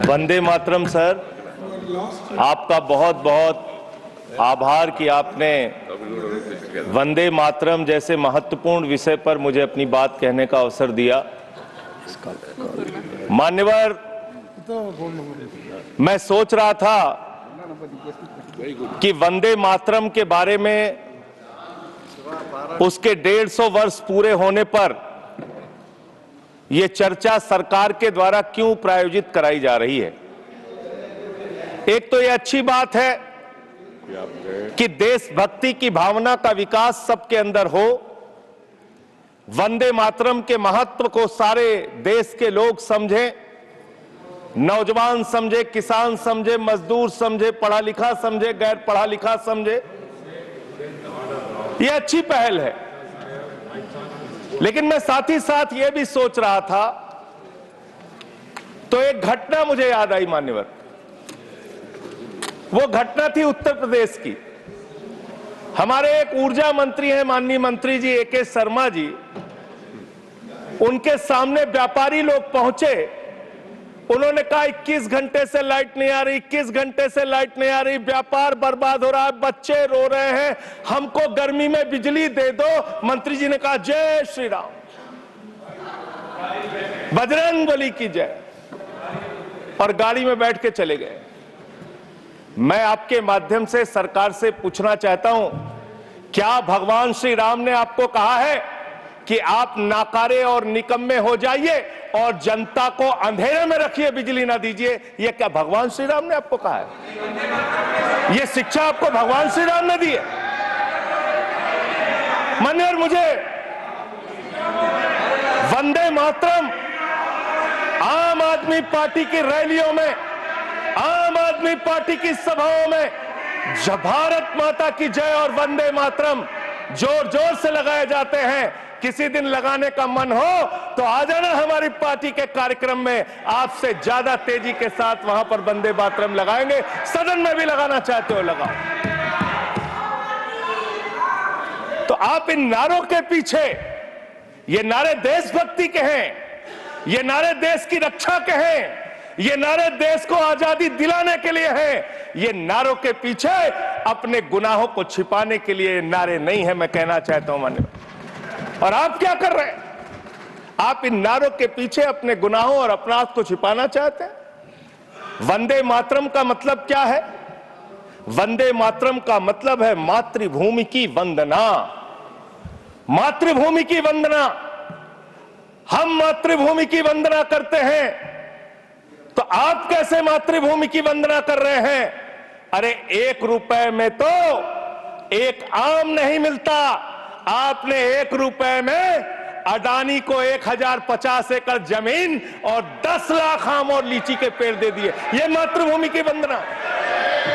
Vande Mataram sir, आपका बहुत बहुत आभार कि आपने वंदे मातरम जैसे महत्वपूर्ण विषय पर मुझे अपनी बात कहने का अवसर दिया। मान्यवर, मैं सोच रहा था कि वंदे मातरम के बारे में उसके 150 वर्ष पूरे होने पर यह चर्चा सरकार के द्वारा क्यों प्रायोजित कराई जा रही है। एक तो यह अच्छी बात है कि देशभक्ति की भावना का विकास सबके अंदर हो। वंदे मातरम के महत्व को सारे देश के लोग समझें, नौजवान समझे, किसान समझे, मजदूर समझे, पढ़ा लिखा समझे, गैर पढ़ा लिखा समझे। यह अच्छी पहल है, लेकिन मैं साथ ही साथ यह भी सोच रहा था तो एक घटना मुझे याद आई मान्यवर। वो घटना थी उत्तर प्रदेश की। हमारे एक ऊर्जा मंत्री हैं माननीय मंत्री जी AK शर्मा जी, उनके सामने व्यापारी लोग पहुंचे। उन्होंने कहा 21 घंटे से लाइट नहीं आ रही, 21 घंटे से लाइट नहीं आ रही, व्यापार बर्बाद हो रहा है, बच्चे रो रहे हैं, हमको गर्मी में बिजली दे दो। मंत्री जी ने कहा जय श्री राम, बजरंगबली की जय, और गाड़ी में बैठ के चले गए। मैं आपके माध्यम से सरकार से पूछना चाहता हूं, क्या भगवान श्री राम ने आपको कहा है कि आप नाकारे और निकम्मे हो जाइए और जनता को अंधेरे में रखिए, बिजली ना दीजिए? यह क्या भगवान श्री राम ने आपको कहा है? यह शिक्षा आपको भगवान श्री राम ने दी है? मान्यवर, मुझे वंदे मातरम आम आदमी पार्टी की रैलियों में, आम आदमी पार्टी की सभाओं में जब भारत माता की जय और वंदे मातरम जोर जोर से लगाए जाते हैं। किसी दिन लगाने का मन हो तो आ जाना हमारी पार्टी के कार्यक्रम में, आपसे ज्यादा तेजी के साथ वहां पर वंदे मातरम लगाएंगे। सदन में भी लगाना चाहते हो लगाओ। तो आप इन नारों के पीछे, ये नारे देशभक्ति के हैं, ये नारे देश की रक्षा के हैं, ये नारे देश को आजादी दिलाने के लिए हैं। ये नारों के पीछे अपने गुनाहों को छिपाने के लिए नारे नहीं है, मैं कहना चाहता हूं माननीय। और आप क्या कर रहे हैं? आप इन नारों के पीछे अपने गुनाहों और अपराध को छिपाना चाहते हैं। वंदे मातरम का मतलब क्या है? वंदे मातरम का मतलब है मातृभूमि की वंदना। मातृभूमि की वंदना। हम मातृभूमि की वंदना करते हैं, तो आप कैसे मातृभूमि की वंदना कर रहे हैं? अरे 1 रुपए में तो एक आम नहीं मिलता। आपने 1 रुपए में अडानी को 1050 एकड़ जमीन और 10 लाख आम और लीची के पेड़ दे दिए। ये मातृभूमि की वंदना,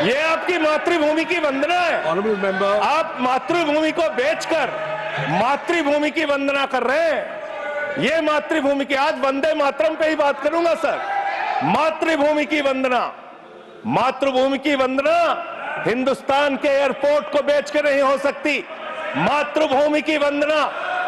ये आपकी मातृभूमि की वंदना है। आप मातृभूमि को बेचकर मातृभूमि की वंदना कर रहे हैं। ये मातृभूमि की, आज वंदे मातरम पे ही बात करूंगा सर। मातृभूमि की वंदना, मातृभूमि की वंदना हिंदुस्तान के एयरपोर्ट को बेच के नहीं हो सकती। मातृभूमि की वंदना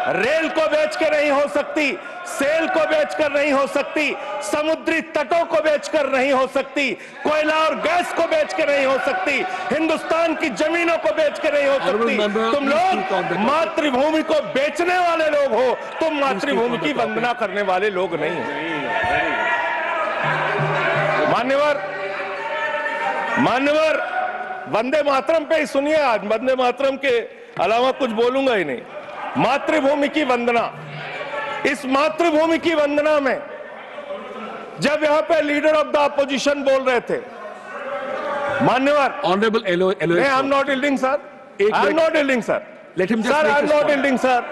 रेल को बेच के नहीं हो सकती, सेल को बेचकर नहीं हो सकती, समुद्री तटों को बेचकर नहीं हो सकती, कोयला और गैस को बेच के नहीं हो सकती, हिंदुस्तान की जमीनों को बेच के नहीं हो सकती। तुम लोग मातृभूमि को बेचने वाले लोग हो, तुम मातृभूमि की वंदना करने वाले लोग नहीं हो। मान्यवर, वंदे मातरम पे ही सुनिए। आज वंदे मातरम के अलावा कुछ बोलूंगा ही नहीं। मातृभूमि की वंदना, इस मातृभूमि की वंदना में जब यहां पे लीडर ऑफ द अपोजिशन बोल रहे थे, मान्यवर, honourable I am not yielding sir, I am not yielding sir, sir I am not yielding sir,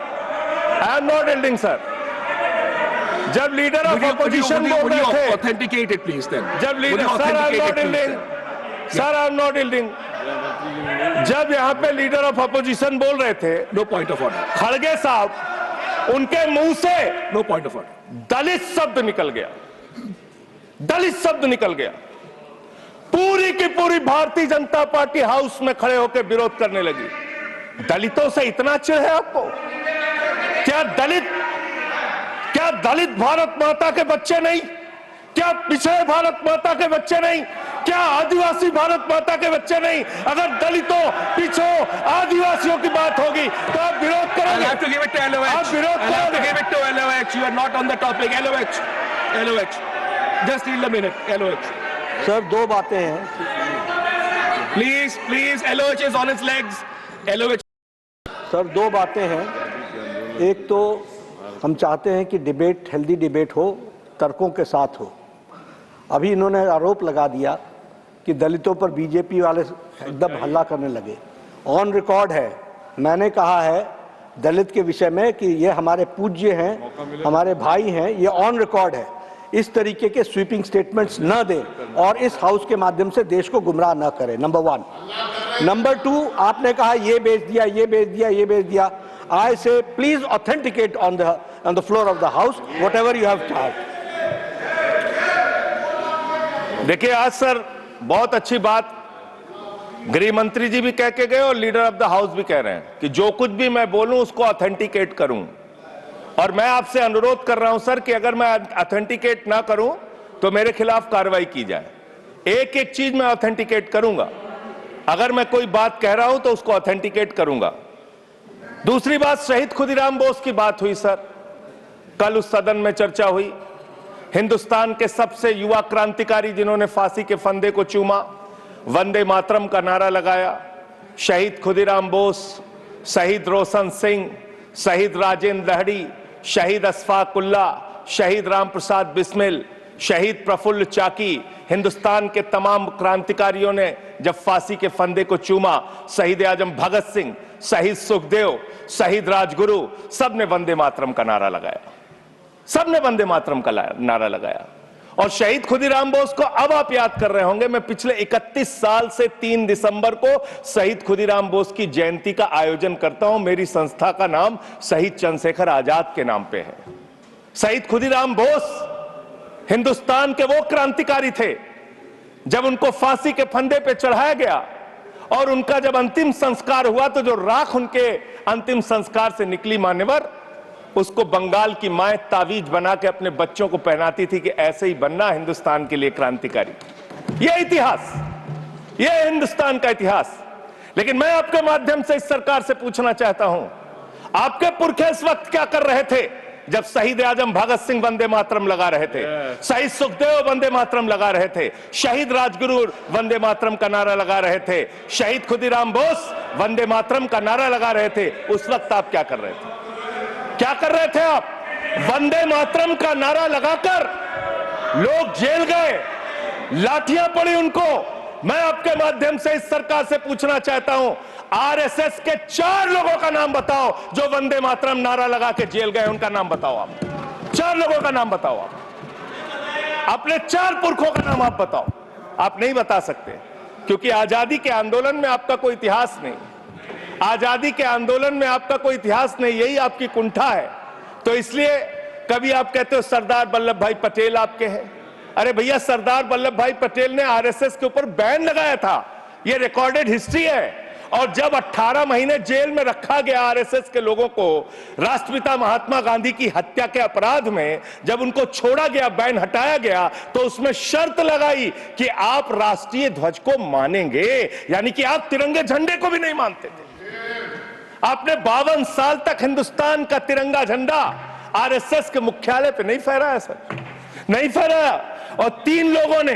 I am not yielding sir. जब लीडर ऑफ अपोजिशन बोल रहे थे, ऑथेंटिकेट इट प्लीज देन। जब leader, sir I am not yielding, sir I am not yielding. जब यहां पे leader of opposition बोल रहे थे, नो पॉइंट ऑफ ऑर्डर, खड़गे साहब, उनके मुंह से नो पॉइंट ऑफ ऑर्डर, दलित शब्द निकल गया, दलित शब्द निकल गया। पूरी की पूरी भारतीय जनता पार्टी हाउस में खड़े होकर विरोध करने दलितों से इतना चिढ़ है आपको? क्या दलित भारत माता के बच्चे नहीं? क्या पिछड़े भारत माता के बच्चे नहीं? क्या आदिवासी भारत माता के बच्चे नहीं? अगर दलितों, पिछड़ों, आदिवासियों की बात होगी तो आप विरोध करोगे? I'll have to give it to LOH. आप विरोध I'll have to करोगे? give it to LOH. You are not on the topic. LOH. LOH. Just need a minute. LOH. Sir दो बातें हैं। Please, please. LOH is on its legs. LOH. Sir दो बातें हैं। एक तो हम चाहते हैं कि डिबेट, हेल्दी डिबेट हो, तर्कों के साथ हो। अभी इन्होंने आरोप लगा दिया कि दलितों पर बीजेपी वाले एकदम हल्ला करने लगे। ऑन रिकॉर्ड है, मैंने कहा है दलित के विषय में कि ये हमारे पूज्य हैं, हमारे भाई हैं, ये ऑन रिकॉर्ड है। इस तरीके के स्वीपिंग स्टेटमेंट्स न दें और इस हाउस के माध्यम से देश को गुमराह न करें, नंबर 1। नंबर 2, आपने कहा ये बेच दिया, ये बेच दिया, ये बेच दिया। आई से please authenticate on the floor of the house whatever you have charge. देखिए आज सर बहुत अच्छी बात गृह मंत्री जी भी कह के गए और लीडर ऑफ द हाउस भी कह रहे हैं कि जो कुछ भी मैं बोलूं उसको ऑथेंटिकेट करूं। और मैं आपसे अनुरोध कर रहा हूं सर कि अगर मैं ऑथेंटिकेट ना करूं तो मेरे खिलाफ कार्रवाई की जाए। एक एक चीज मैं ऑथेंटिकेट करूंगा। अगर मैं कोई बात कह रहा हूं तो उसको ऑथेंटिकेट करूंगा। दूसरी बात, शहीद खुदीराम बोस की बात हुई सर, कल उस सदन में चर्चा हुई। हिंदुस्तान के सबसे युवा क्रांतिकारी जिन्होंने फांसी के फंदे को चूमा, वंदे मातरम का नारा लगाया। शहीद खुदीराम बोस, शहीद रोशन सिंह, शहीद राजेंद्र लहड़ी, शहीद अशफाक उल्ला, शहीद राम प्रसाद बिस्मिल, शहीद प्रफुल्ल चाकी, हिंदुस्तान के तमाम क्रांतिकारियों ने जब फांसी के फंदे को चूमा, शहीद आजम भगत सिंह, शहीद सुखदेव, शहीद राजगुरु, सबने वंदे मातरम का नारा लगाया। सबने वंदे मातरम का नारा लगाया। और शहीद खुदीराम बोस को अब आप याद कर रहे होंगे, मैं पिछले 31 साल से 3 दिसंबर को शहीद खुदीराम बोस की जयंती का आयोजन करता हूं। मेरी संस्था का नाम शहीद चंद्रशेखर आजाद के नाम पे है। शहीद खुदीराम बोस हिंदुस्तान के वो क्रांतिकारी थे, जब उनको फांसी के फंदे पे चढ़ाया गया और उनका जब अंतिम संस्कार हुआ तो जो राख उनके अंतिम संस्कार से निकली मान्यवर, उसको बंगाल की मां तावीज बना के अपने बच्चों को पहनाती थी कि ऐसे ही बनना हिंदुस्तान के लिए क्रांतिकारी। यह इतिहास, यह हिंदुस्तान का इतिहास। लेकिन मैं आपके माध्यम से इस सरकार से पूछना चाहता हूं, आपके पुरखे इस वक्त क्या कर रहे थे जब शहीद आजम भगत सिंह वंदे मातरम लगा रहे थे, शहीद सुखदेव वंदे मातरम लगा रहे थे, शहीद राजगुरु वंदे मातरम का नारा लगा रहे थे, शहीद खुदीराम बोस वंदे मातरम का नारा लगा रहे थे। उस वक्त आप क्या कर रहे थे? क्या कर रहे थे आप? वंदे मातरम का नारा लगाकर लोग जेल गए, लाठियां पड़ी उनको। मैं आपके माध्यम से इस सरकार से पूछना चाहता हूं, आरएसएस के 4 लोगों का नाम बताओ जो वंदे मातरम नारा लगा के जेल गए, उनका नाम बताओ आप। 4 लोगों का नाम बताओ आप, अपने 4 पुरखों का नाम आप बताओ। आप नहीं बता सकते क्योंकि आजादी के आंदोलन में आपका कोई इतिहास नहीं। आजादी के आंदोलन में आपका कोई इतिहास नहीं, यही आपकी कुंठा है। तो इसलिए कभी आप कहते हो सरदार वल्लभ भाई पटेल आपके हैं। अरे भैया, सरदार वल्लभ भाई पटेल ने आरएसएस के ऊपर बैन लगाया था, यह रिकॉर्डेड हिस्ट्री है। और जब 18 महीने जेल में रखा गया आरएसएस के लोगों को राष्ट्रपिता महात्मा गांधी की हत्या के अपराध में, जब उनको छोड़ा गया, बैन हटाया गया, तो उसमें शर्त लगाई कि आप राष्ट्रीय ध्वज को मानेंगे, यानी कि आप तिरंगे झंडे को भी नहीं मानते थे। आपने 52 साल तक हिंदुस्तान का तिरंगा झंडा आरएसएस के मुख्यालय पे नहीं फहराया सर, नहीं फहराया। और 3 लोगों ने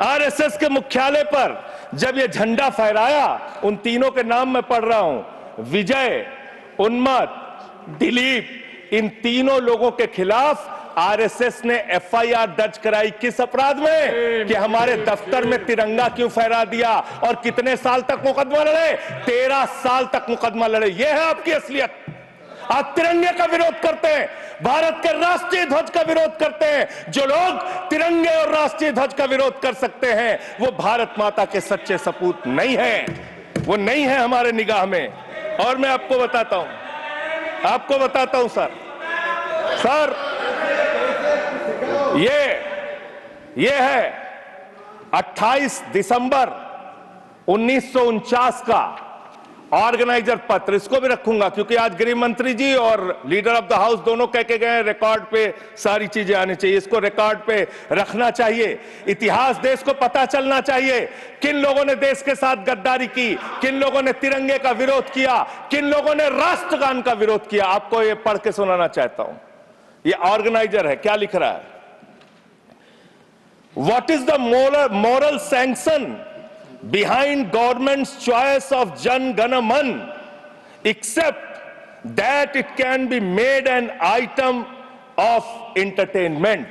आरएसएस के मुख्यालय पर जब ये झंडा फहराया, उन तीनों के नाम मैं पढ़ रहा हूं, विजय, उन्मत, दिलीप, इन तीनों लोगों के खिलाफ आरएसएस ने एफआईआर दर्ज कराई। किस अपराध में? कि हमारे दफ्तर में तिरंगा क्यों फहरा दिया। और कितने साल तक मुकदमा लड़े? 13 साल तक मुकदमा लड़े। यह है आपकी असलियत। आप तिरंगे का विरोध करते हैं, भारत के राष्ट्रीय ध्वज का विरोध करते हैं। जो लोग तिरंगे और राष्ट्रीय ध्वज का विरोध कर सकते हैं वो भारत माता के सच्चे सपूत नहीं है, वो नहीं है हमारे निगाह में। और मैं आपको बताता हूं सर, ये है 28 दिसंबर 1949 का ऑर्गेनाइजर पत्र, इसको भी रखूंगा, क्योंकि आज गृह मंत्री जी और लीडर ऑफ द हाउस दोनों कह के गए रिकॉर्ड पे सारी चीजें आनी चाहिए, इसको रिकॉर्ड पे रखना चाहिए। इतिहास देश को पता चलना चाहिए किन लोगों ने देश के साथ गद्दारी की, किन लोगों ने तिरंगे का विरोध किया, किन लोगों ने राष्ट्रगान का विरोध किया। आपको ये पढ़ के सुनाना चाहता हूं, ये ऑर्गेनाइजर है, क्या लिख रहा है। What is the moral sanction behind government's choice of Jan Gana Man, except that it can be made an item of entertainment?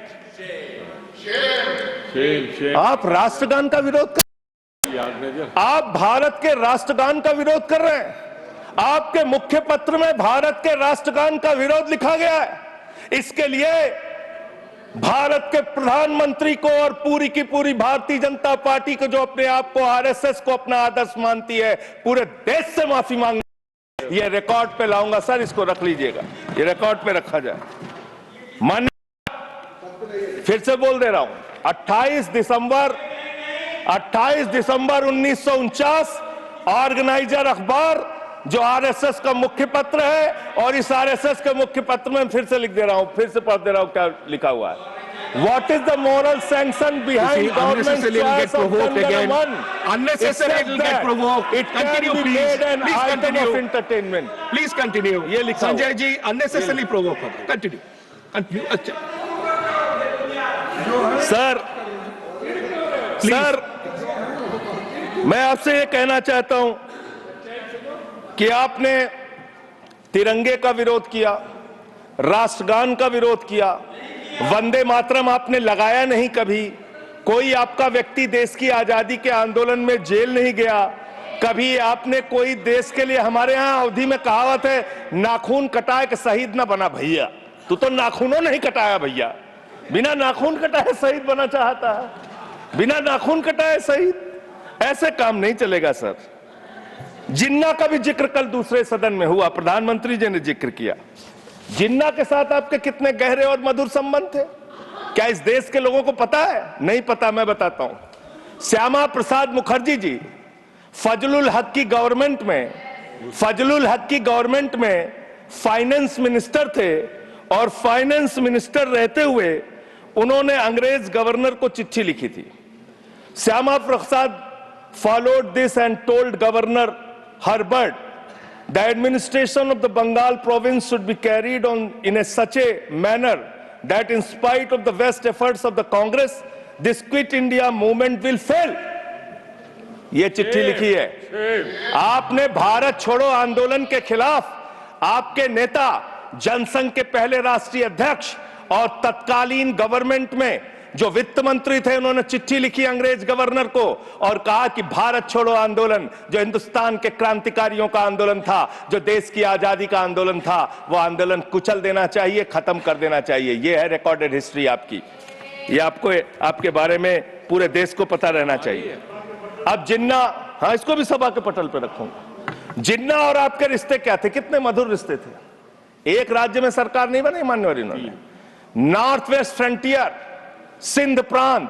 आप राष्ट्रगान का विरोध कर, आप भारत के राष्ट्रगान का विरोध कर रहे हैं। आपके मुख्य पत्र में भारत के राष्ट्रगान का विरोध लिखा गया है। इसके लिए भारत के प्रधानमंत्री को और पूरी की पूरी भारतीय जनता पार्टी को, जो अपने आप को आरएसएस को अपना आदर्श मानती है, पूरे देश से माफी मांग, ये रिकॉर्ड पे लाऊंगा सर, इसको रख लीजिएगा, ये रिकॉर्ड पे रखा जाए। फिर से बोल दे रहा हूं, 28 दिसंबर 1949 ऑर्गेनाइजर अखबार जो आरएसएस का मुख्य पत्र है, और इस आरएसएस के मुख्य पत्र में फिर से लिख दे रहा हूं, फिर से पढ़ दे रहा हूं क्या लिखा हुआ है। What is the moral sanction behind government's choice of Jan Gana Man? Unnecessarily it will get provoked. It can Continue, be please. made an Please item continue. of entertainment. Please continue. ये लिखा संजय हुआ। जी unnecessarily provoke। Continue. Continue। अच्छा। Sir, मैं आपसे ये कहना चाहता हूं कि आपने तिरंगे का विरोध किया, राष्ट्रगान का विरोध किया, वंदे मातरम आपने लगाया नहीं कभी, कोई आपका व्यक्ति देश की आजादी के आंदोलन में जेल नहीं गया, कभी आपने कोई देश के लिए, हमारे यहां अवधि में कहावत है, नाखून कटाए कि शहीद ना बना भैया। तू तो नाखूनों नहीं कटाया भैया, बिना नाखून कटाए शहीद बना चाहता है, बिना नाखून कटाए शहीद। ऐसे काम नहीं चलेगा सर। जिन्ना का भी जिक्र कल दूसरे सदन में हुआ, प्रधानमंत्री जी ने जिक्र किया। जिन्ना के साथ आपके कितने गहरे और मधुर संबंध थे, क्या इस देश के लोगों को पता है? नहीं पता, मैं बताता हूं। श्यामा प्रसाद मुखर्जी जी फजलुल हक की गवर्नमेंट में फाइनेंस मिनिस्टर थे, और फाइनेंस मिनिस्टर रहते हुए उन्होंने अंग्रेज गवर्नर को चिट्ठी लिखी थी। Shyama Prasad followed this and told Governor Herbert the administration of the Bengal province should be carried on in such a manner that in spite of the best efforts of the Congress, this Quit India movement will fail. ये चिट्ठी लिखी है। आपने भारत छोड़ो आंदोलन के खिलाफ आपके नेता, जनसंघ के पहले राष्ट्रीय अध्यक्ष और तत्कालीन गवर्नमेंट में जो वित्त मंत्री थे, उन्होंने चिट्ठी लिखी अंग्रेज गवर्नर को और कहा कि भारत छोड़ो आंदोलन, जो हिंदुस्तान के क्रांतिकारियों का आंदोलन था, जो देश की आजादी का आंदोलन था, वो आंदोलन कुचल देना चाहिए, खत्म कर देना चाहिए। ये है रिकॉर्डेड हिस्ट्री आपकी, ये आपको, आपके बारे में पूरे देश को पता रहना चाहिए। अब जिन्ना, हाँ, इसको भी सभा के पटल पर रखूंगा। जिन्ना और आपके रिश्ते क्या थे? कितने मधुर रिश्ते थे। एक राज्य में सरकार नहीं बनी मान्यवर इन्होंने, नॉर्थ वेस्ट फ्रंटियर, सिंध प्रांत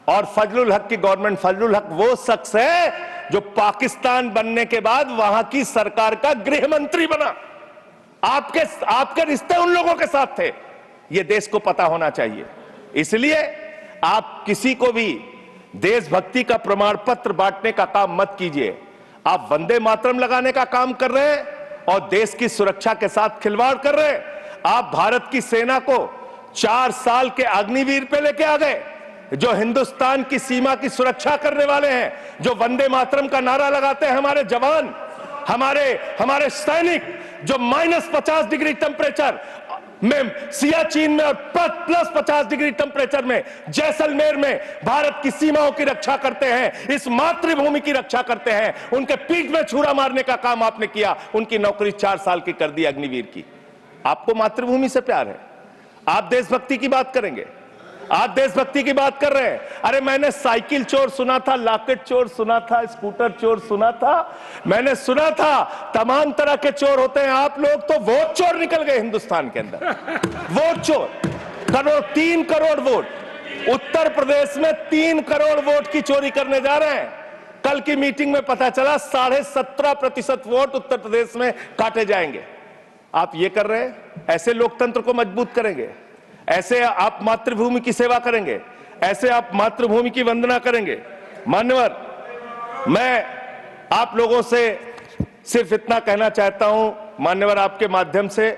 और फजलुल हक की गवर्नमेंट। फजलुल हक वो शख्स है जो पाकिस्तान बनने के बाद वहां की सरकार का गृह मंत्री बना। आपके रिश्ते उन लोगों के साथ थे, ये देश को पता होना चाहिए। इसलिए आप किसी को भी देशभक्ति का प्रमाण पत्र बांटने का काम मत कीजिए। आप वंदे मातरम लगाने का काम कर रहे हैं और देश की सुरक्षा के साथ खिलवाड़ कर रहे हैं। आप भारत की सेना को 4 साल के अग्निवीर पे लेके आ गए, जो हिंदुस्तान की सीमा की सुरक्षा करने वाले हैं, जो वंदे मातरम का नारा लगाते हैं हमारे जवान, हमारे सैनिक, जो -50 डिग्री टेम्परेचर में सियाचिन में और +50 डिग्री टेम्परेचर में जैसलमेर में भारत की सीमाओं की रक्षा करते हैं, इस मातृभूमि की रक्षा करते हैं। उनके पीठ में छुरा मारने का काम आपने किया, उनकी नौकरी 4 साल की कर दी अग्निवीर की। आपको मातृभूमि से प्यार है, आप देशभक्ति की बात करेंगे, आप देशभक्ति की बात कर रहे हैं। अरे मैंने साइकिल चोर सुना था, लॉकेट चोर सुना था, स्कूटर चोर सुना था, मैंने सुना था तमाम तरह के चोर होते हैं। आप लोग तो वोट चोर निकल गए हिंदुस्तान के अंदर। वोट चोर, 3 करोड़ वोट उत्तर प्रदेश में 3 करोड़ वोट की चोरी करने जा रहे हैं। कल की मीटिंग में पता चला 17.5% वोट उत्तर प्रदेश में काटे जाएंगे। आप ये कर रहे हैं, ऐसे लोकतंत्र को मजबूत करेंगे? ऐसे आप मातृभूमि की सेवा करेंगे? ऐसे आप मातृभूमि की वंदना करेंगे? मान्यवर, मैं आप लोगों से सिर्फ इतना कहना चाहता हूं मान्यवर, आपके माध्यम से,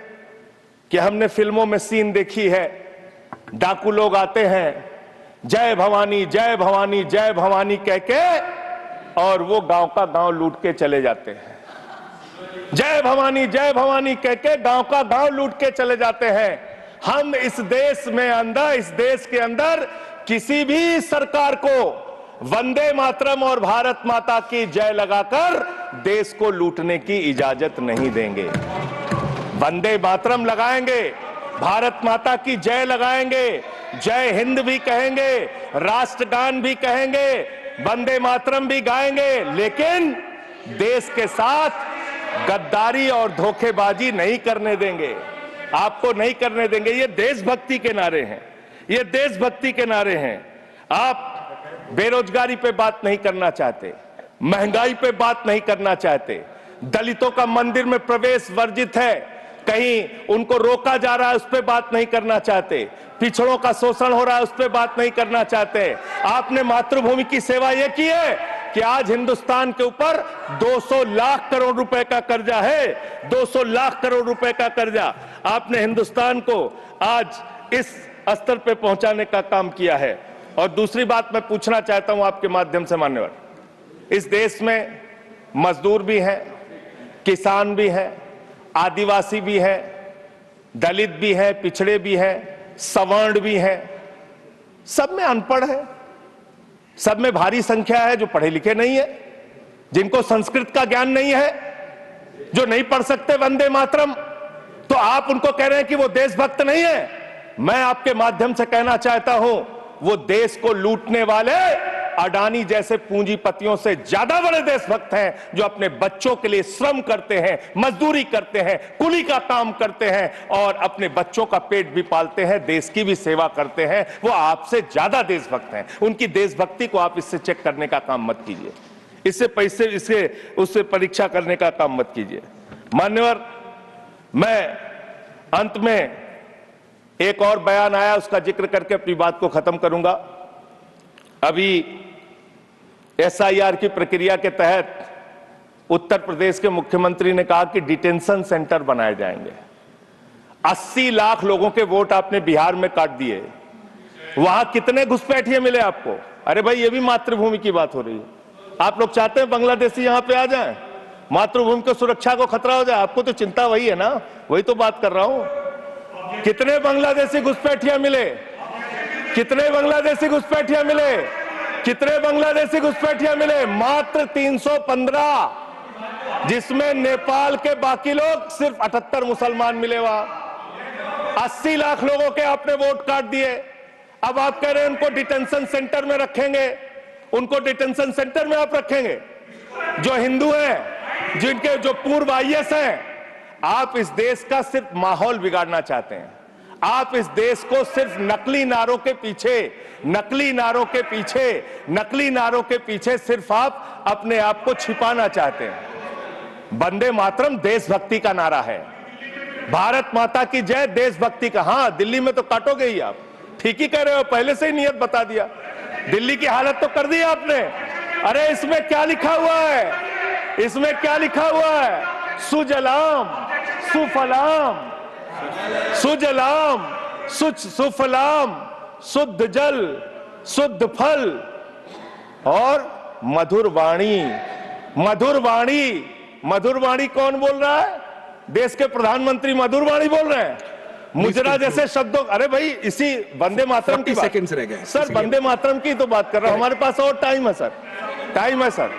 कि हमने फिल्मों में सीन देखी है, डाकू लोग आते हैं, जय भवानी जय भवानी जय भवानी कह के, और वो गांव का गांव लूट के चले जाते हैं। जय भवानी कह के गांव का गांव लूट के चले जाते हैं। हम इस देश के अंदर किसी भी सरकार को वंदे मातरम और भारत माता की जय लगाकर देश को लूटने की इजाजत नहीं देंगे। वंदे मातरम लगाएंगे, भारत माता की जय लगाएंगे, जय हिंद भी कहेंगे, राष्ट्रगान भी कहेंगे, वंदे मातरम भी गाएंगे, लेकिन देश के साथ गद्दारी और धोखेबाजी नहीं करने देंगे। आपको नहीं करने देंगे। ये देशभक्ति के नारे हैं, ये देशभक्ति के नारे हैं। आप बेरोजगारी पे बात नहीं करना चाहते, महंगाई पे बात नहीं करना चाहते, दलितों का मंदिर में प्रवेश वर्जित है, कहीं उनको रोका जा रहा है, उस पर बात नहीं करना चाहते, पिछड़ों का शोषण हो रहा है, उस पर बात नहीं करना चाहते। आपने मातृभूमि की सेवा यह की है कि आज हिंदुस्तान के ऊपर 200 लाख करोड़ रुपए का कर्जा है, 200 लाख करोड़ रुपए का कर्जा। आपने हिंदुस्तान को आज इस स्तर पे पहुंचाने का काम किया है। और दूसरी बात मैं पूछना चाहता हूं आपके माध्यम से मान्यवर, इस देश में मजदूर भी हैं, किसान भी हैं, आदिवासी भी है, दलित भी है, पिछड़े भी है, सवर्ण भी है, सब में अनपढ़ है, सब में भारी संख्या है जो पढ़े लिखे नहीं है, जिनको संस्कृत का ज्ञान नहीं है, जो नहीं पढ़ सकते वंदे मातरम। तो आप उनको कह रहे हैं कि वो देशभक्त नहीं है। मैं आपके माध्यम से कहना चाहता हूं, वो देश को लूटने वाले अडानी जैसे पूंजीपतियों से ज्यादा बड़े देशभक्त हैं, जो अपने बच्चों के लिए श्रम करते हैं, मजदूरी करते हैं, कुली का काम करते हैं और अपने बच्चों का पेट भी पालते हैं, देश की भी सेवा करते हैं। वो आपसे ज्यादा देशभक्त हैं। उनकी देशभक्ति को आप इससे चेक करने का काम मत कीजिए, इससे पैसे उससे परीक्षा करने का काम मत कीजिए। मान्यवर, मैं अंत में एक और बयान आया, उसका जिक्र करके अपनी बात को खत्म करूंगा। अभी SIR की प्रक्रिया के तहत उत्तर प्रदेश के मुख्यमंत्री ने कहा कि डिटेंशन सेंटर बनाए जाएंगे। 80 लाख लोगों के वोट आपने बिहार में काट दिए, वहां कितने घुसपैठिए मिले आपको? अरे भाई, ये भी मातृभूमि की बात हो रही है। आप लोग चाहते हैं बांग्लादेशी यहां पे आ जाएं, मातृभूमि को सुरक्षा को खतरा हो जाए? आपको तो चिंता वही है ना, वही तो बात कर रहा हूं। कितने बांग्लादेशी घुसपैठिया मिले? कितने बांग्लादेशी घुसपैठिया मिले? कितने बांग्लादेशी घुसपैठिया मिले? मात्र 315, जिसमें नेपाल के बाकी लोग सिर्फ 78 मुसलमान मिले। वहां 80 लाख लोगों के आपने वोट काट दिए। अब आप कह रहे हैं उनको डिटेंशन सेंटर में रखेंगे। उनको डिटेंशन सेंटर में आप रखेंगे जो हिंदू हैं, जिनके जो पूर्व IAS हैं। आप इस देश का सिर्फ माहौल बिगाड़ना चाहते हैं। आप इस देश को सिर्फ नकली नारों के पीछे सिर्फ आप अपने आप को छिपाना चाहते हैं। वंदे मातरम देशभक्ति का नारा है, भारत माता की जय देशभक्ति का। हां, दिल्ली में तो काटोगे ही आप, ठीक ही कह रहे हो, पहले से ही नियत बता दिया। दिल्ली की हालत तो कर दी आपने। अरे इसमें क्या लिखा हुआ है? इसमें क्या लिखा हुआ है? सुजलाम सुफलाम, सुजलाम सुफलाम, शुद्ध जल शुद्ध फल और मधुर वाणी। मधुर वाणी, मधुर वाणी कौन बोल रहा है? देश के प्रधानमंत्री मधुर वाणी बोल रहे हैं। मुजरा जैसे शब्दों, अरे भाई, इसी वंदे मातरम की सेकंड्स रह गए सर, वंदे मातरम की तो बात कर रहा हूं। हमारे पास और टाइम है सर, टाइम है सर।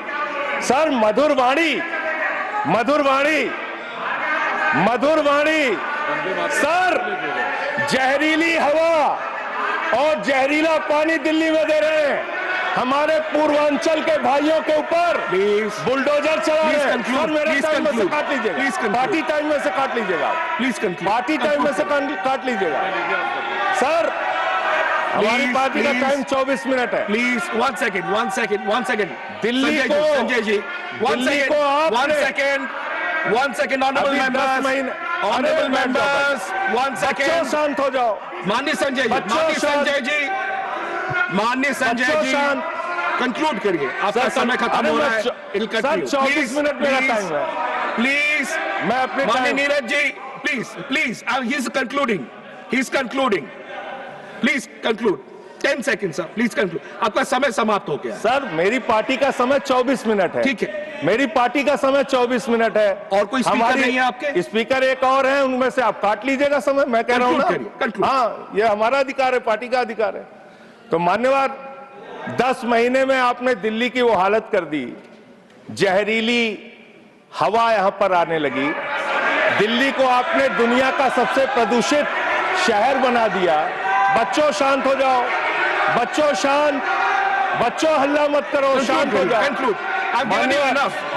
सर, मधुर वाणी, मधुर वाणी, मधुर वाणी। सर, जहरीली हवा और जहरीला पानी दिल्ली में दे रहे हैं। हमारे पूर्वांचल के भाइयों के ऊपर बुलडोजर चला रहे हैं। सर, मेरे टाइम में से काट लीजिएगा, पार्टी टाइम में से काट लीजिएगा, प्लीज, पार्टी टाइम में से काट लीजिएगा। सर, हमारी पार्टी का please. टाइम 24 मिनट है। Please, one second. Delhi Sanjay ji, one Delhi second, को आपने- one second, honorable अभी 10 members, महीने honorable बैठ जाओ, members, one बच्चों second. शांत हो जाओ। माननीय संजय जी, बच्चों माननीय शांत। संजय जी, माननीय संजय बच्चों जी, शांत। कंक्लूड करिए, आपका सर, समय खत्म अरे हो रहा मैं है। च- It'll sir, continue. 24 Please, minute मेरा please, टाइम है। Please, मैं अपने माननीय time Neeraj ji, please, he's concluding. Please conclude. 10 seconds, sir. Please conclude. आपका समय समाप्त हो गया। सर मेरी पार्टी का समय 24 मिनट है। ठीक है। मेरी पार्टी का समय 24 मिनट है। और कोई स्पीकर नहीं है आपके? स्पीकर एक और है, उनमें से आप काट लीजिएगा समय। मैं कह रहा हूं Conclude ना, करिए, conclude. हाँ ये हमारा अधिकार है, पार्टी का अधिकार है। तो मान्यवर 10 महीने में आपने दिल्ली की वो हालत कर दी, जहरीली हवा यहां पर आने लगी। दिल्ली को आपने दुनिया का सबसे प्रदूषित शहर बना दिया। बच्चों शांत हो जाओ, बच्चों शांत, बच्चों हल्ला मत करो, शांत हो जाओ। Conclude. I've given you मान्यवर, enough.